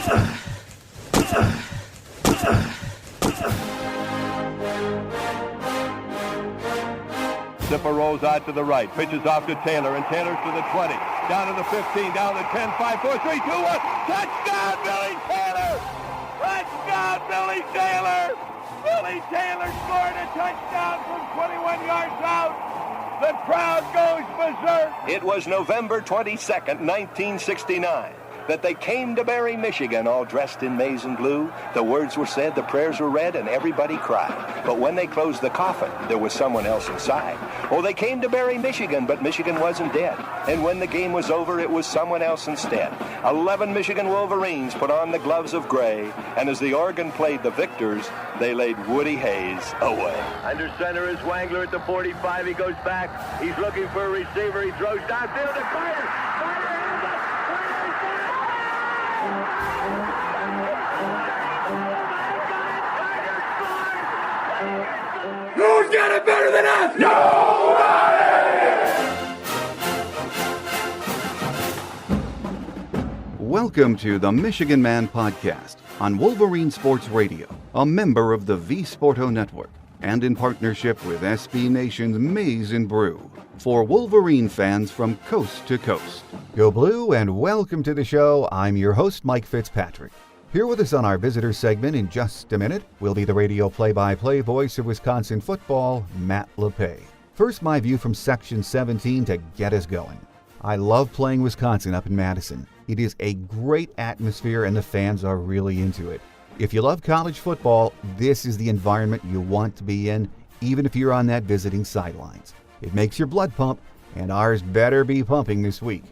Zipper rolls out to the right, pitches off to Taylor, and Taylor's to the 20, down to the 15, down to the 10, 5, 4, 3, 2, 1. Touchdown, Billy Taylor! Touchdown, Billy Taylor! Billy Taylor scored a touchdown from 21 yards out. The crowd goes berserk. It was November 22nd, 1969. That they came to Barry, Michigan, all dressed in maize and blue. The words were said, the prayers were read, and everybody cried. But when they closed the coffin, there was someone else inside. Oh, they came to Barry, Michigan, but Michigan wasn't dead. And when the game was over, it was someone else instead. 11 Michigan Wolverines put on the gloves of gray, and as the organ played the victors, they laid Woody Hayes away. Under center is Wangler at the 45. He goes back. He's looking for a receiver. He throws downfield to Carter. Who's got it better than us? Nobody! Welcome to the Michigan Man Podcast on Wolverine Sports Radio, a member of the V Sporto Network, and in partnership with SB Nation's Maize and Brew, for Wolverine fans from coast to coast. Go Blue and welcome to the show. I'm your host, Mike Fitzpatrick. Here with us on our visitor segment in just a minute will be the radio play-by-play voice of Wisconsin football, Matt Lepay. First, my view from Section 17 to get us going. I love playing Wisconsin up in Madison. It is a great atmosphere and the fans are really into it. If you love college football, this is the environment you want to be in, even if you're on that visiting sidelines. It makes your blood pump, and ours better be pumping this week.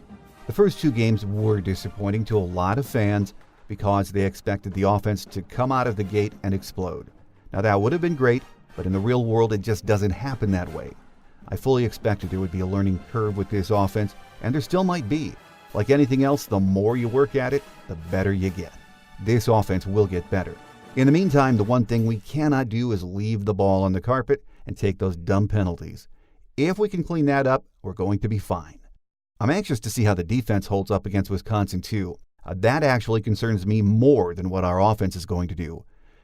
The first two games were disappointing to a lot of fans because they expected the offense to come out of the gate and explode. Now that would have been great, but in the real world it just doesn't happen that way. I fully expected there would be a learning curve with this offense, and there still might be. Like anything else, the more you work at it, the better you get. This offense will get better. In the meantime, the one thing we cannot do is leave the ball on the carpet and take those dumb penalties. If we can clean that up, we're going to be fine. I'm anxious to see how the defense holds up against Wisconsin too. That actually concerns me more than what our offense is going to do.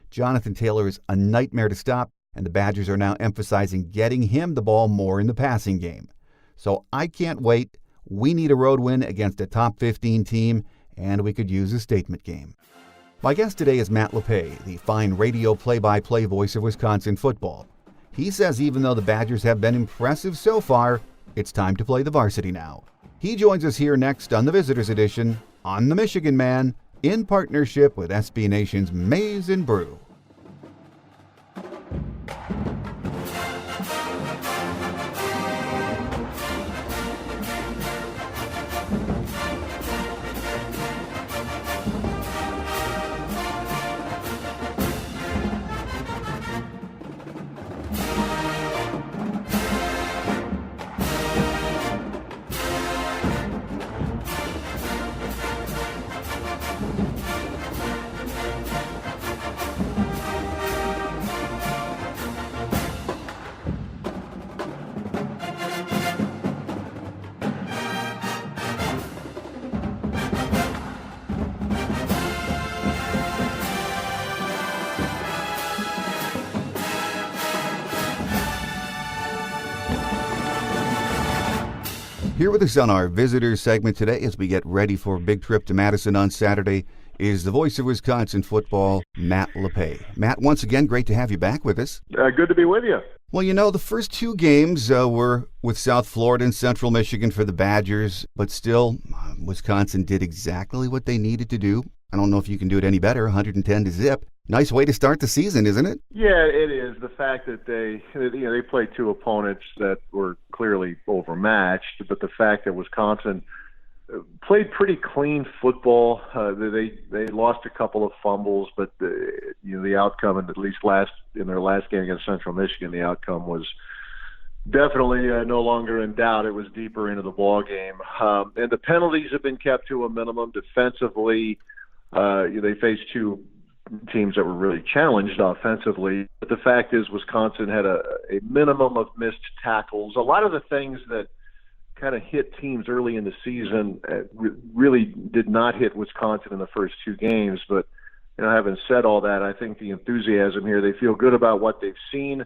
Jonathan Taylor is a nightmare to stop, and the Badgers are now emphasizing getting him the ball more in the passing game. So I can't wait. We need a road win against a top 15 team, and we could use a statement game. My guest today is Matt Lepay, the fine radio play-by-play voice of Wisconsin football. He says even though the Badgers have been impressive so far, it's time to play the varsity now. He joins us here next on the Visitors Edition on the Michigan Man, in partnership with SB Nation's Maize and Brew. Here with us on our visitors segment today as we get ready for a big trip to Madison on Saturday is the voice of Wisconsin football, Matt Lepay. Matt, once again, great to have you back with us. Good to be with you. Well, you know, the first two games were with South Florida and Central Michigan for the Badgers, but still, Wisconsin did exactly what they needed to do. I don't know if you can do it any better, 110-0. Nice way to start the season, isn't it? Yeah, it is. The fact that they played two opponents that were clearly overmatched, but the fact that Wisconsin played pretty clean football. They lost a couple of fumbles, but the outcome, at least in their last game against Central Michigan, the outcome was definitely no longer in doubt. It was deeper into the ball game, and the penalties have been kept to a minimum. Defensively, they faced two teams that were really challenged offensively. But the fact is Wisconsin had a minimum of missed tackles. A lot of the things that kind of hit teams early in the season. Really did not hit Wisconsin in the first 2 games. But, having said all that, I think the enthusiasm here, they feel good about what they've seen,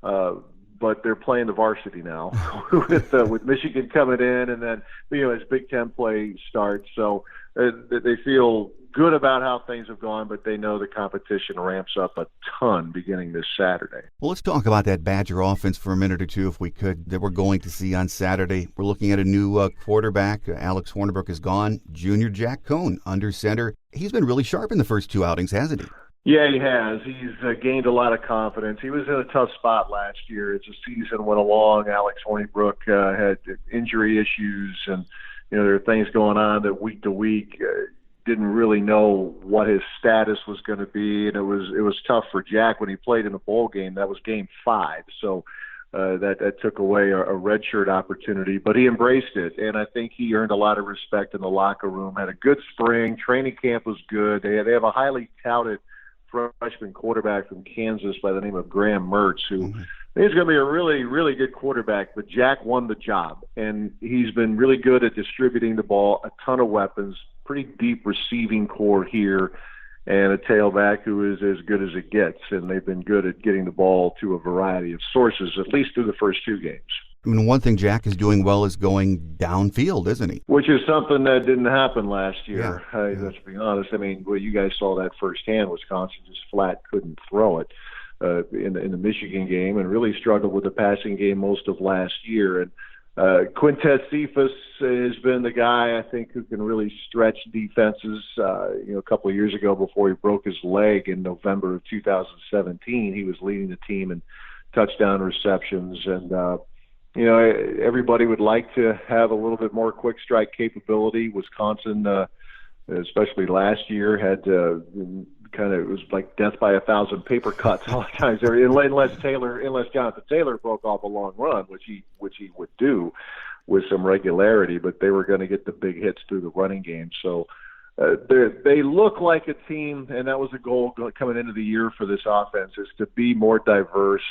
but they're playing the varsity now with Michigan coming in, and then, as Big Ten play starts. So they feel good about how things have gone, but they know the competition ramps up a ton beginning this Saturday. Well, let's talk about that Badger offense for a minute or two, if we could, that we're going to see on Saturday. We're looking at a new quarterback. Alex Hornibrook is gone. Junior Jack Cohn under center. He's been really sharp in the first 2 outings, hasn't he? Yeah, he has. He's gained a lot of confidence. He was in a tough spot last year as the season went along. Alex Hornibrook had injury issues, and there are things going on that week to week didn't really know what his status was going to be, and it was tough for Jack when he played in a bowl game. That was game 5, so that took away a redshirt opportunity, but he embraced it, and I think he earned a lot of respect in the locker room. Had a good spring. Training camp was good. They have a highly touted freshman quarterback from Kansas by the name of Graham Mertz, who I think is going to be a really, really good quarterback, but Jack won the job, and he's been really good at distributing the ball, a ton of weapons, pretty deep receiving core here, and a tailback who is as good as it gets, and they've been good at getting the ball to a variety of sources, at least through the first 2 games. I mean, one thing Jack is doing well is going downfield, isn't he? Which is something that didn't happen last year. Yeah. Let's be honest. I mean, well, you guys saw that firsthand. Wisconsin just flat couldn't throw it in the Michigan game, and really struggled with the passing game most of last year. And Quintez Cephas has been the guy, I think, who can really stretch defenses. A couple of years ago, before he broke his leg in November of 2017, he was leading the team in touchdown receptions, and everybody would like to have a little bit more quick strike capability. Wisconsin, especially last year, had it was like death by 1,000 paper cuts all the times. Unless Jonathan Taylor broke off a long run, which he would do with some regularity, but they were going to get the big hits through the running game. So they look like a team, and that was the goal coming into the year for this offense, is to be more diverse.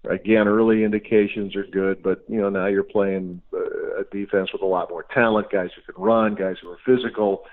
Again, early indications are good, but now you're playing a defense with a lot more talent, guys who can run, guys who are physical.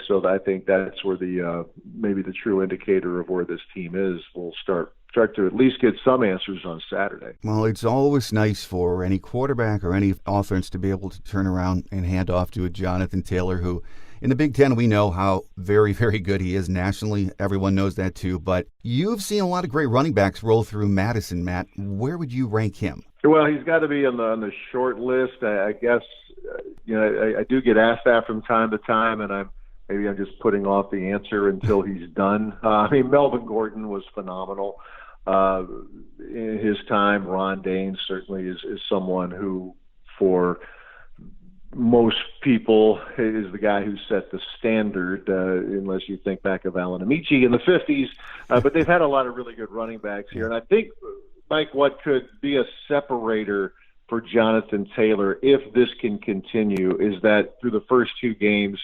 So I think that's where the maybe the true indicator of where this team is. We'll start to at least get some answers on Saturday. Well, it's always nice for any quarterback or any offense to be able to turn around and hand off to a Jonathan Taylor, who in the Big Ten, we know how very, very good he is nationally. Everyone knows that too. But you've seen a lot of great running backs roll through Madison, Matt. Where would you rank him? Well, he's got to be on the short list. I guess I do get asked that from time to time, and maybe I'm just putting off the answer until he's done. Melvin Gordon was phenomenal in his time. Ron Dane certainly is someone who, for most people, is the guy who set the standard, unless you think back of Alan Amici in the 50s. But they've had a lot of really good running backs here. And I think, Mike, what could be a separator for Jonathan Taylor, if this can continue, is that through the first 2 games,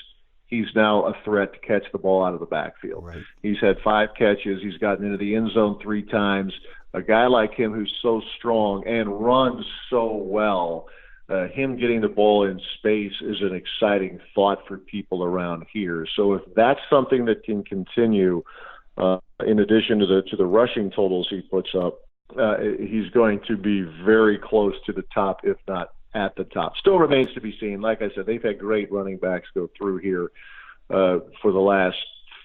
he's now a threat to catch the ball out of the backfield. Right. He's had 5 catches. He's gotten into the end zone 3 times. A guy like him who's so strong and runs so well, him getting the ball in space is an exciting thought for people around here. So if that's something that can continue, in addition to the rushing totals he puts up, he's going to be very close to the top, if not at the top. Still remains to be seen. Like I said, they've had great running backs go through here for the last,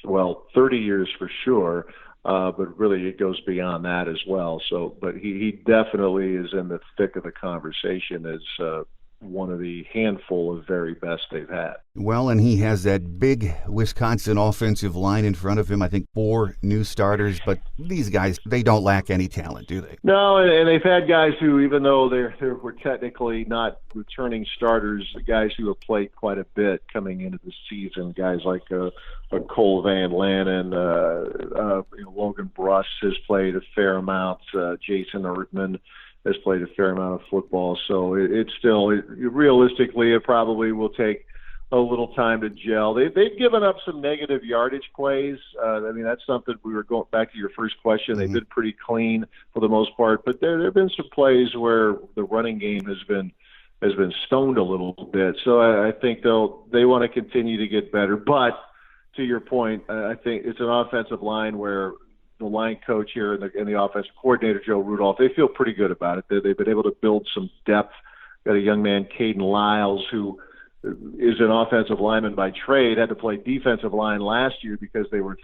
30 years for sure. But really it goes beyond that as well. So, but he definitely is in the thick of the conversation as one of the handful of very best they've had. Well, and he has that big Wisconsin offensive line in front of him. I think 4 new starters, but these guys, they don't lack any talent, do they? No, and they've had guys who, even though they were technically not returning starters, the guys who have played quite a bit coming into the season, guys like Cole Van Lanen, Logan Bruss has played a fair amount, Jason Erdman has played a fair amount of football. So it's still, realistically, it probably will take a little time to gel. They've given up some negative yardage plays. That's something we were going back to your first question. They've been pretty clean for the most part, but there have been some plays where the running game has stoned a little bit. So I think they want to continue to get better. But to your point, I think it's an offensive line where the line coach here and the offensive coordinator, Joe Rudolph, they feel pretty good about it. They've been able to build some depth. Got a young man, Caden Lyles, who is an offensive lineman by trade, had to play defensive line last year because they were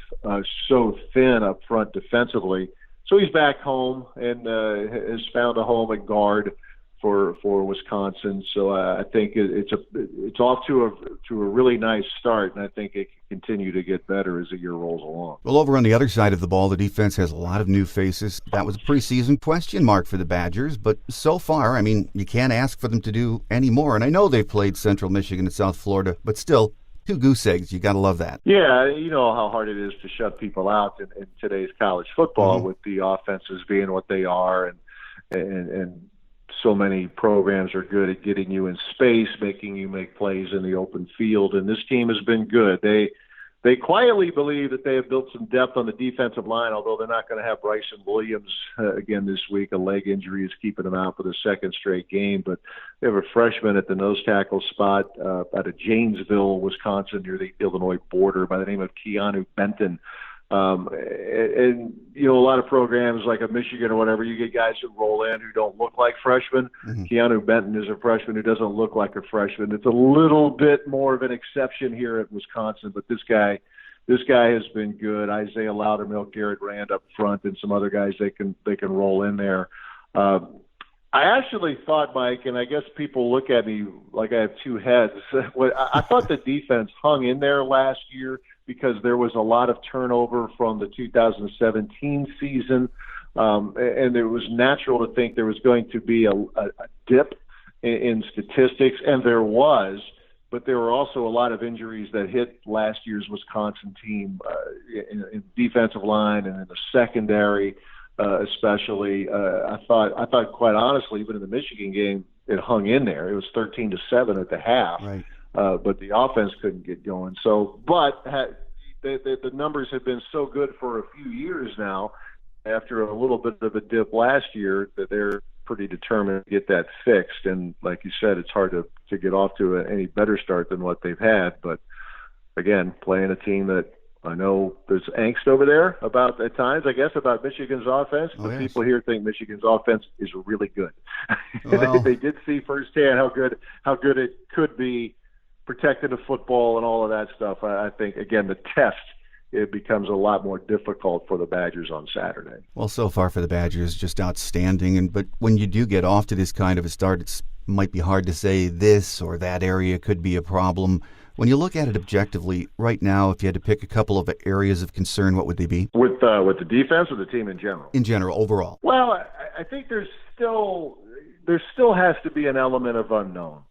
so thin up front defensively. So he's back home and has found a home at guard for Wisconsin. So I think it's off to a really nice start, and I think it can continue to get better as the year rolls along. Well, over on the other side of the ball, the defense has a lot of new faces. That was a preseason question mark for the Badgers, but so far, I mean, you can't ask for them to do any more. And I know they've played Central Michigan and South Florida, but still, 2 goose eggs. You got to love that. Yeah, you know how hard it is to shut people out in today's college football with the offenses being what they are, and so many programs are good at getting you in space, making you make plays in the open field, and this team has been good. They quietly believe that they have built some depth on the defensive line, although they're not going to have Bryson Williams again this week. A leg injury is keeping him out for the second straight game, but they have a freshman at the nose tackle spot out of Janesville, Wisconsin, near the Illinois border, by the name of Keanu Benton. And you know, a lot of programs like a Michigan or whatever, you get guys who roll in who don't look like freshmen. Keanu Benton is a freshman who doesn't look like a freshman. It's a little bit more of an exception here at Wisconsin, but this guy has been good. Isaiah Loudermilk, Garrett Rand up front, and some other guys they can roll in there. I actually thought, Mike, and I guess people look at me like I have two heads. I thought the defense hung in there last year because there was a lot of turnover from the 2017 season, and it was natural to think there was going to be a dip in statistics, and there was, but there were also a lot of injuries that hit last year's Wisconsin team in defensive line and in the secondary. Especially, I thought quite honestly, even in the Michigan game, it hung in there. It was 13-7 at the half, right. But the offense couldn't get going. So, but the numbers have been so good for a few years now. After a little bit of a dip last year, that they're pretty determined to get that fixed. And like you said, it's hard to get off to any better start than what they've had. But again, playing a team that I know there's angst over there about at times, I guess, about Michigan's offense. But people here think Michigan's offense is really good. Well, they did see firsthand how good it could be protecting the football and all of that stuff. I think, again, the test, it becomes a lot more difficult for the Badgers on Saturday. Well, so far for the Badgers, just outstanding. But when you do get off to this kind of a start, it might be hard to say this or that area could be a problem. When you look at it objectively, right now, if you had to pick a couple of areas of concern, what would they be? With the defense or the team in general? In general, overall. Well, I think there still has to be an element of unknown.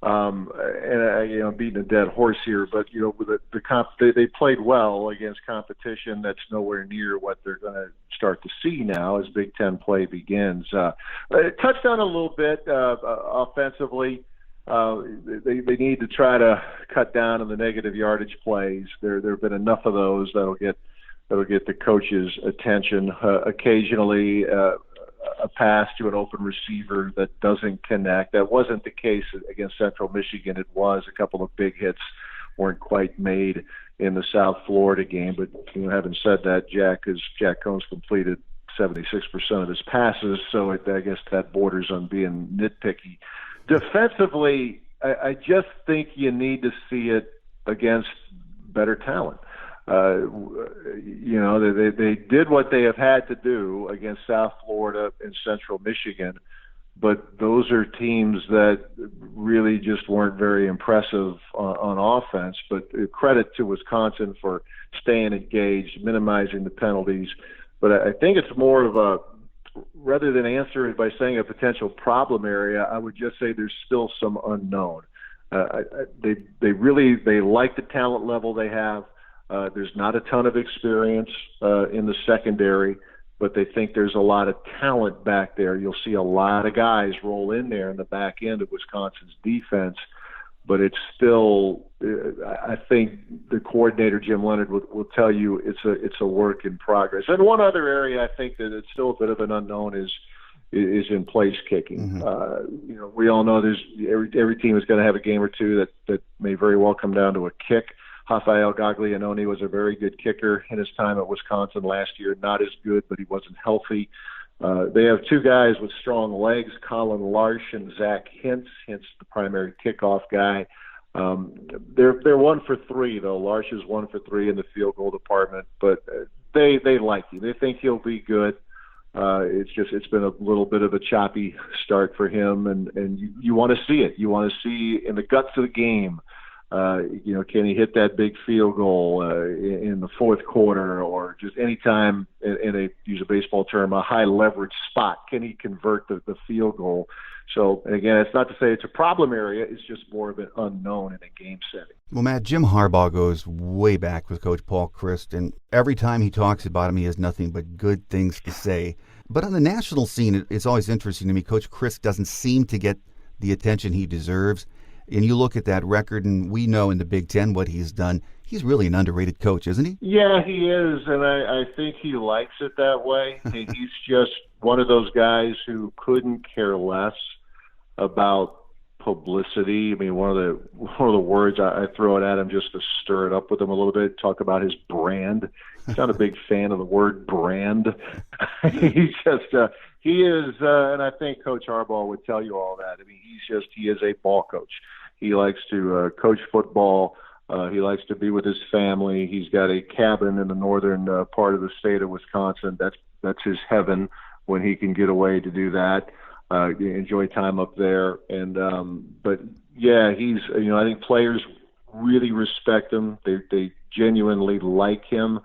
And beating a dead horse here, but they played well against competition that's nowhere near what they're going to start to see now as Big Ten play begins. Touched on a little bit offensively. They need to try to cut down on the negative yardage plays. There have been enough of those that'll get the coach's attention. Occasionally, a pass to an open receiver that doesn't connect. That wasn't the case against Central Michigan. It was. A couple of big hits weren't quite made in the South Florida game. But having said that, Jack Combs completed 76% of his passes, so I guess that borders on being nitpicky. Defensively, I just think you need to see it against better talent. They did what they have had to do against South Florida and Central Michigan, but those are teams that really just weren't very impressive on offense. But credit to Wisconsin for staying engaged, minimizing the penalties. But I think it's more of rather than answer it by saying a potential problem area, I would just say there's still some unknown. They like the talent level they have. There's not a ton of experience in the secondary, but they think there's a lot of talent back there. You'll see a lot of guys roll in there in the back end of Wisconsin's defense, but it's still, I think the coordinator, Jim Leonard, will tell you it's a work in progress. And one other area I think that it's still a bit of an unknown is is in place kicking. We all know there's every team is going to have a game or two that may very well come down to a kick. Rafael Gaglianone was a very good kicker in his time at Wisconsin last year. Not as good, but he wasn't healthy. They have two guys with strong legs, Colin Larsh and Zach Hintz. Hintz, the primary kickoff guy. They're 1 for 3 though. Larsh is 1 for 3 in the field goal department, but they like him. They think he'll be good. It's been a little bit of a choppy start for him, and you want to see it. You want to see in the guts of the game. Can he hit that big field goal in the fourth quarter, or just any time use a baseball term, a high leverage spot? Can he convert the field goal? So, and again, it's not to say it's a problem area. It's just more of an unknown in a game setting. Well, Matt, Jim Harbaugh goes way back with Coach Paul Chryst, and every time he talks about him, he has nothing but good things to say. But on the national scene, it's always interesting to me. Coach Chryst doesn't seem to get the attention he deserves. And you look at that record, and we know in the Big Ten what he's done. He's really an underrated coach, isn't he? Yeah, he is, and I think he likes it that way. He's just one of those guys who couldn't care less about publicity. I mean, one of the words I throw it at him just to stir it up with him a little bit. Talk about his brand. He's not a big fan of the word brand. He is, and I think Coach Harbaugh would tell you all that. I mean, he is a ball coach. He likes to coach football. He likes to be with his family. He's got a cabin in the northern part of the state of Wisconsin. That's his heaven when he can get away to do that. Enjoy time up there. And but yeah, I think players really respect him. They genuinely like him,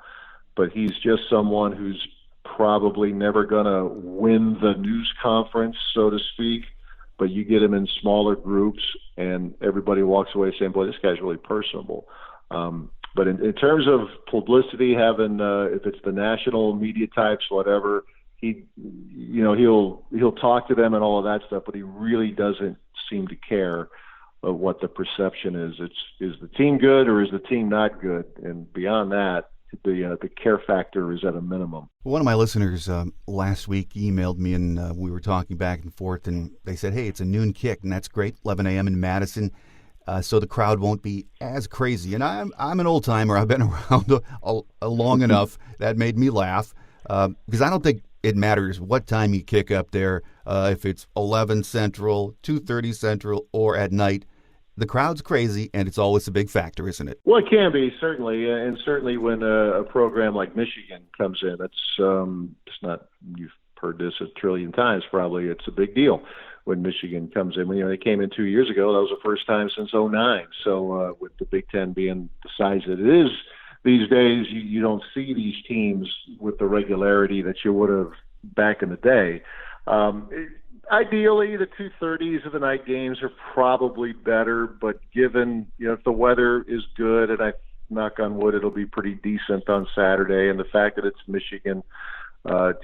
but he's just someone who's probably never going to win the news conference, so to speak. But you get him in smaller groups, and everybody walks away saying, boy, this guy's really personable. But in terms of publicity, having if it's the national media types, whatever, he'll talk to them and all of that stuff, but he really doesn't seem to care of what the perception is. Is the team good or is the team not good? And beyond that, the care factor is at a minimum. One of my listeners last week emailed me, and we were talking back and forth, and they said, hey, it's a noon kick, and that's great, 11 a.m. in Madison, so the crowd won't be as crazy. And I'm an old-timer. I've been around long enough. That made me laugh because I don't think it matters what time you kick up there, if it's 11 Central, 2:30 Central, or at night. The crowd's crazy, and it's always a big factor, isn't it? Well, it can be, certainly. And certainly when a program like Michigan comes in, it's not, you've heard this a trillion times probably, it's a big deal when Michigan comes in. They came in 2 years ago. That was the first time since 2009. So with the Big Ten being the size that it is these days, you don't see these teams with the regularity that you would have back in the day. Ideally, the 2:30s of the night games are probably better, but given, if the weather is good, and I knock on wood, it'll be pretty decent on Saturday, and the fact that it's Michigan,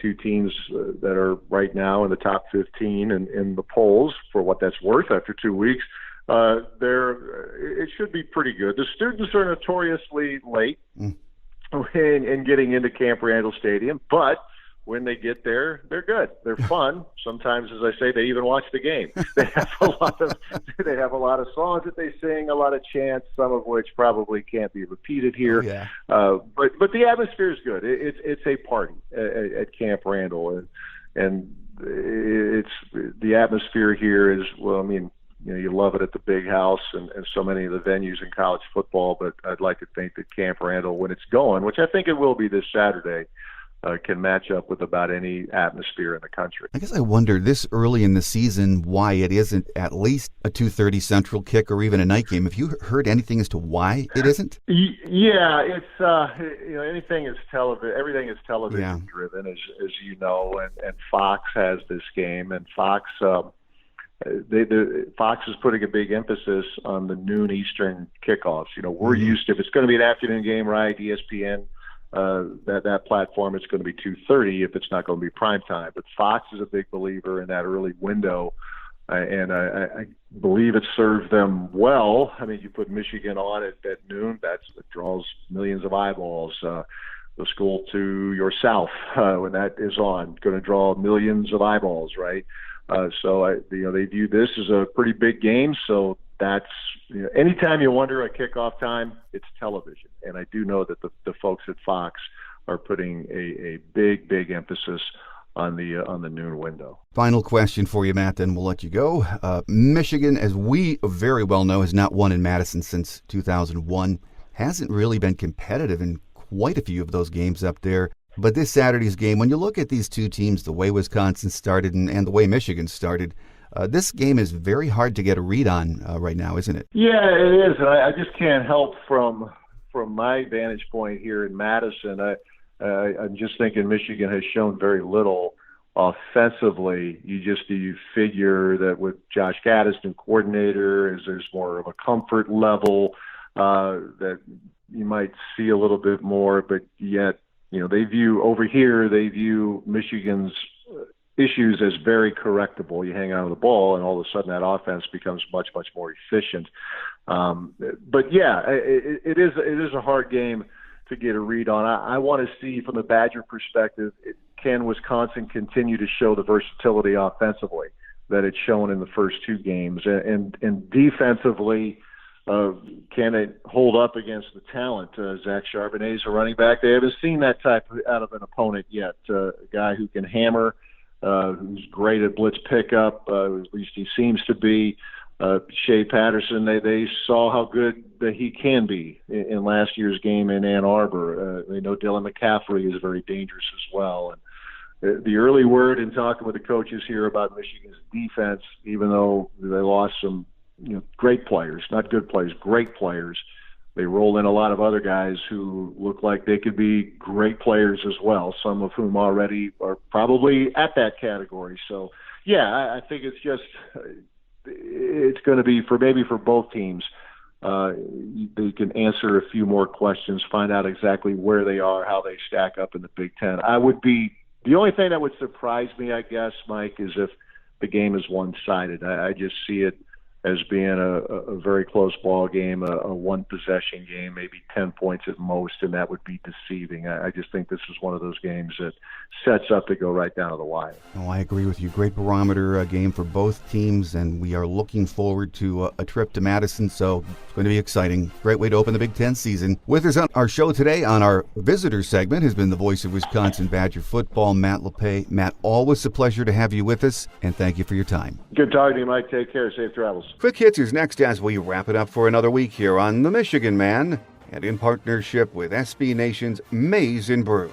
two teams that are right now in the top 15 and in the polls, for what that's worth after 2 weeks, it should be pretty good. The students are notoriously late in getting into Camp Randall Stadium, but when they get there, they're good. They're fun. Sometimes, as I say, they even watch the game. They have a lot of songs that they sing, a lot of chants, some of which probably can't be repeated here. Oh, yeah. But the atmosphere is good. It's a party at Camp Randall, and it's the atmosphere here is, well, I mean, you love it at the Big House and so many of the venues in college football, but I'd like to think that Camp Randall, when it's going, which I think it will be this Saturday, can match up with about any atmosphere in the country. I guess I wonder this early in the season why it isn't at least a 2:30 Central kick or even a night game. Have you heard anything as to why it isn't? Yeah, it's anything is television. Everything is television driven, as you know, and Fox has this game, and Fox. Fox is putting a big emphasis on the noon Eastern kickoffs. We're used to, if it's going to be an afternoon game, right? ESPN. That platform, it's going to be 2:30 if it's not going to be prime time. But Fox is a big believer in that early window, and I believe it served them well. I mean, you put Michigan on at noon, it draws millions of eyeballs. the school to your south when that is on, going to draw millions of eyeballs, right? They view this as a pretty big game. So that's, anytime you wonder at kickoff time, it's television. And I do know that the folks at Fox are putting a big emphasis on the noon window. Final question for you, Matt, then we'll let you go. Michigan, as we very well know, has not won in Madison since 2001. Hasn't really been competitive in quite a few of those games up there. But this Saturday's game, when you look at these two teams, the way Wisconsin started and the way Michigan started, this game is very hard to get a read on right now, isn't it? Yeah, it is. And I just can't help from my vantage point here in Madison. I'm just thinking Michigan has shown very little offensively. You figure that with Josh Gaddis, coordinator, there's more of a comfort level that you might see a little bit more, but yet, they view Michigan's issues as very correctable. You hang on to the ball, and all of a sudden that offense becomes much more efficient. But yeah, it is a hard game to get a read on. I want to see, from the Badger perspective, can Wisconsin continue to show the versatility offensively that it's shown in the first two games, and defensively, can it hold up against the talent? Zach Charbonnet is a running back. They haven't seen that type out of an opponent yet. A guy who can hammer, who's great at blitz pickup, at least he seems to be. Shea Patterson, they saw how good that he can be in last year's game in Ann Arbor. They know Dylan McCaffrey is very dangerous as well. And the early word in talking with the coaches here about Michigan's defense, even though they lost some great players, not good players, great players, they roll in a lot of other guys who look like they could be great players as well, some of whom already are probably at that category. So, yeah, I think it's going to be for both teams. They can answer a few more questions, find out exactly where they are, how they stack up in the Big Ten. The only thing that would surprise me, I guess, Mike, is if the game is one-sided. I just see it as being a very close ball game, a one-possession game, maybe 10 points at most, and that would be deceiving. I just think this is one of those games that sets up to go right down to the wire. Oh, I agree with you. Great barometer game for both teams, and we are looking forward to a trip to Madison, so it's going to be exciting. Great way to open the Big Ten season. With us on our show today on our visitor segment has been the voice of Wisconsin Badger football, Matt Lepay. Matt, always a pleasure to have you with us, and thank you for your time. Good talking to you, Mike. Take care. Safe travels. Quick Hits is next as we wrap it up for another week here on The Michigan Man, and in partnership with SB Nation's Maize and Brew.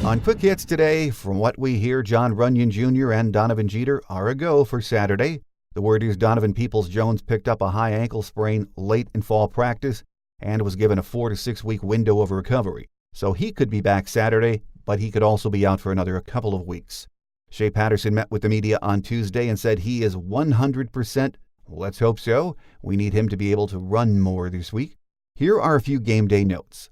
On Quick Hits today, from what we hear, John Runyon Jr. and Donovan Jeter are a go for Saturday. The word is Donovan Peoples-Jones picked up a high ankle sprain late in fall practice and was given a 4 to 6 week window of recovery. So he could be back Saturday, but he could also be out for another couple of weeks. Shea Patterson met with the media on Tuesday and said he is 100%. Let's hope so. We need him to be able to run more this week. Here are a few game day notes.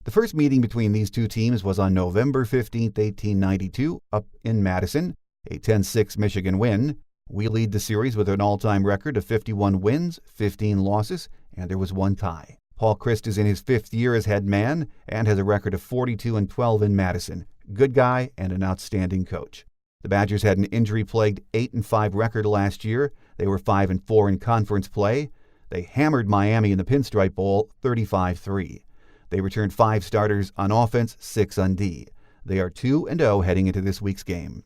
The first meeting between these two teams was on November 15, 1892, up in Madison, a 10-6 Michigan win. We lead the series with an all-time record of 51 wins, 15 losses, and there was one tie. Paul Chryst is in his 5th year as head man and has a record of 42-12 in Madison. Good guy and an outstanding coach. The Badgers had an injury-plagued 8-5 record last year. They were 5-4 in conference play. They hammered Miami in the Pinstripe Bowl 35-3. They returned 5 starters on offense, 6 on D. They are 2-0 heading into this week's game.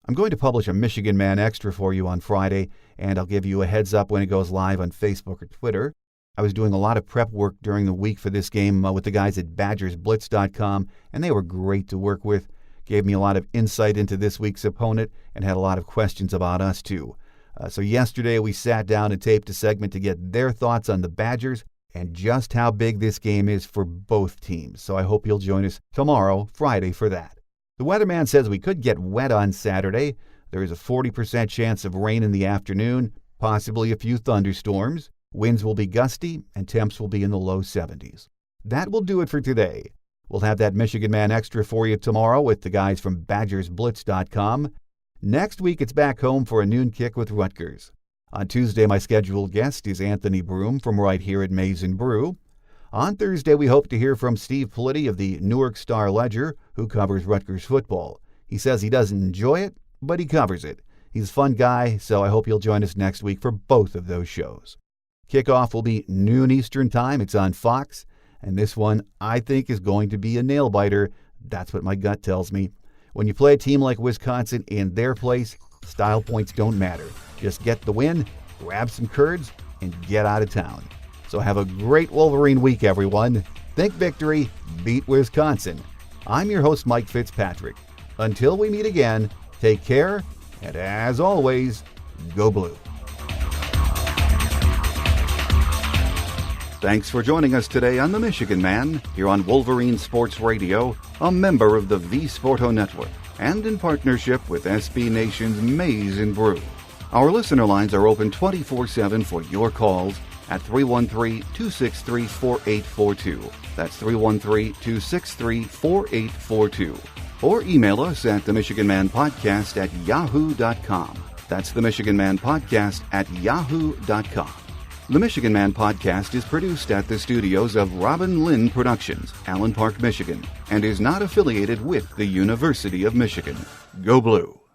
I'm going to publish a Michigan Man Extra for you on Friday, and I'll give you a heads up when it goes live on Facebook or Twitter. I was doing a lot of prep work during the week for this game with the guys at BadgersBlitz.com, and they were great to work with. gave me a lot of insight into this week's opponent and had a lot of questions about us too. So yesterday we sat down and taped a segment to get their thoughts on the Badgers and just how big this game is for both teams. So I hope you'll join us tomorrow, Friday, for that. The weatherman says we could get wet on Saturday. There is a 40% chance of rain in the afternoon, possibly a few thunderstorms. Winds will be gusty and temps will be in the low 70s. That will do it for today. We'll have that Michigan Man Extra for you tomorrow with the guys from BadgersBlitz.com. Next week, it's back home for a noon kick with Rutgers. On Tuesday, my scheduled guest is Anthony Broom from right here at Maize and Brew. On Thursday, we hope to hear from Steve Politi of the Newark Star-Ledger, who covers Rutgers football. He says he doesn't enjoy it, but he covers it. He's a fun guy, so I hope you'll join us next week for both of those shows. Kickoff will be noon Eastern Time. It's on Fox. And this one, I think, is going to be a nail-biter. That's what my gut tells me. When you play a team like Wisconsin in their place, style points don't matter. Just get the win, grab some curds, and get out of town. So have a great Wolverine week, everyone. Think victory, beat Wisconsin. I'm your host, Mike Fitzpatrick. Until we meet again, take care, and as always, go blue. Thanks for joining us today on The Michigan Man, here on Wolverine Sports Radio, a member of the V-Sporto Network, and in partnership with SB Nation's Maize and Brew. Our listener lines are open 24/7 for your calls at 313-263-4842. That's 313-263-4842. Or email us at themichiganmanpodcast@yahoo.com. That's themichiganmanpodcast@yahoo.com. The Michigan Man Podcast is produced at the studios of Robin Lynn Productions, Allen Park, Michigan, and is not affiliated with the University of Michigan. Go Blue!